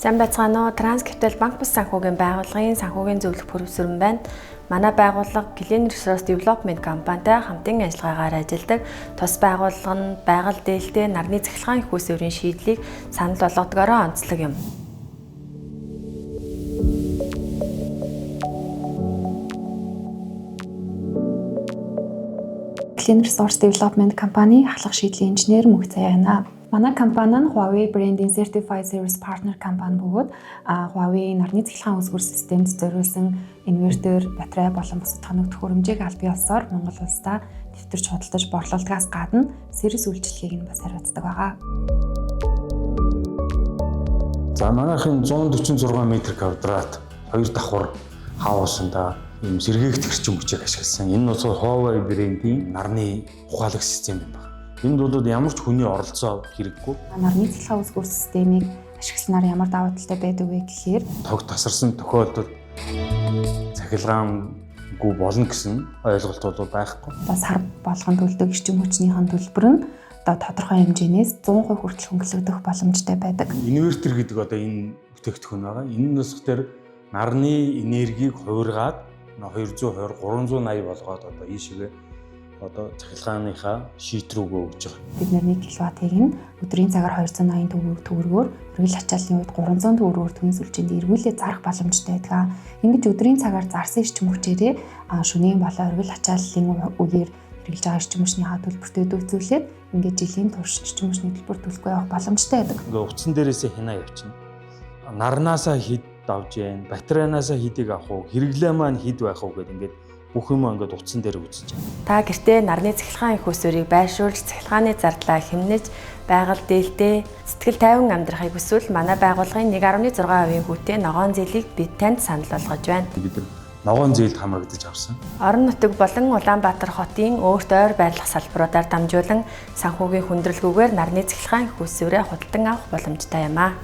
Сайн байцгаана уу? Транскапитал банк бус санхүүгийн байгууллагын санхүүгийн зөвлөх пүрэвсэрэн байна. Манай байгууллага Clean Resource Development компанитай хамтын ажиллагаагаар ажилладаг. Тус байгууллага нь байгаль дээлтэй нарны цахилгаан их үүсвэрийн шийдлийг санал болгодогоороо онцлог юм. Clean Resource Development компани ахлах шийдлийн инженер Мөнх Заяана. Манай компани нь Huawei брендийн Certified Service Partner компани бөгөөд Huawei нарны цахилгаан үүсгэр системд зориулсан инвертер, батарей болон бусад тоног төхөөрөмжийг аль бие олсоор Монгол улстай нэвтэрч худалдаж борлуулдагаас гадна сервис үйлчилгээг нь бас хариуцдаг байгаа. За манайхын 146 м2 2 давхар хаусанда ийм сэргээгт гэрчим хүчийг ашигласан. Энэ нь бол Huawei брендийн нарны ухаалаг систем юм байна. Энд бол ямар ч хүний оролцоо хэрэггүй. Нарны цахилгаан үүсгэр системийг ашигласнаар ямар давуу талтай байдаг вэ гэхээр тог тасарсан тохиолдолд цахилгаангүй болно гэсэн ойлголт бол байхгүй. Сар болгон төлдөг гэрчим хүчнийхэн төлбөр нь тодорхой хэмжээнээс 100% хүртэл хөнгөлөгдөх боломжтой байдаг. Инвертер гэдэг энэ бүтээгдэхүүн байгаа. Энэ нь болохоор нарны энергийг хуургаад 220 380 болгоод ийшээгээ цахилгааныхаа шийт рүүгээ өгж байгаа. Бид нэр 1 кВт-ыг нь өдрийн цагаар 280 төгрөгөөр эргэл ачааллын үед 300 төгрөгөөр түн сүлжээнд эргүүлээ зарах боломжтой байдаг. Ингэж өдрийн цагаар зарсан эрчим хүчээрээ шөнийн болоо эргэл ачааллын үеэр хэрэглэж байгаа эрчим хүчнийхаа төлбөртөө үзүүлээд ингээд жилийн турш эрчим хүчний төлбөр төлөхгүй явах боломжтой байдаг. Ингээд утсан дээрээсээ хянаа явчихна. Нарнаасаа хэд давж яана, батарейнаасаа хэдийг авах уу, хэрэглээ маань хэд байх уу гэдэг ингээд бүх юм ингээд утсан дээр үзэж байна. Та гэртээ нарны цахилгаан их үүсвэрийг байршуулж, цахилгааны зардлаа хэмнэж, байгаль дээлтэй сэтгэл тайван амьдрахыг хүсвэл манай байгууллагын 1.6% хүүтэй ногоон зээлийг бид танд санал болгож байна. Бид ногоон зээлд хамрагдаж авсан. Орон нутаг болон Улаанбаатар хотын өөрт ойр байрлах салбаруудаар дамжуулан санхүүгийн хүндрэлгүйгээр нарны цахилгаан их үүсвэрээ худалдан авах боломжтой юм а.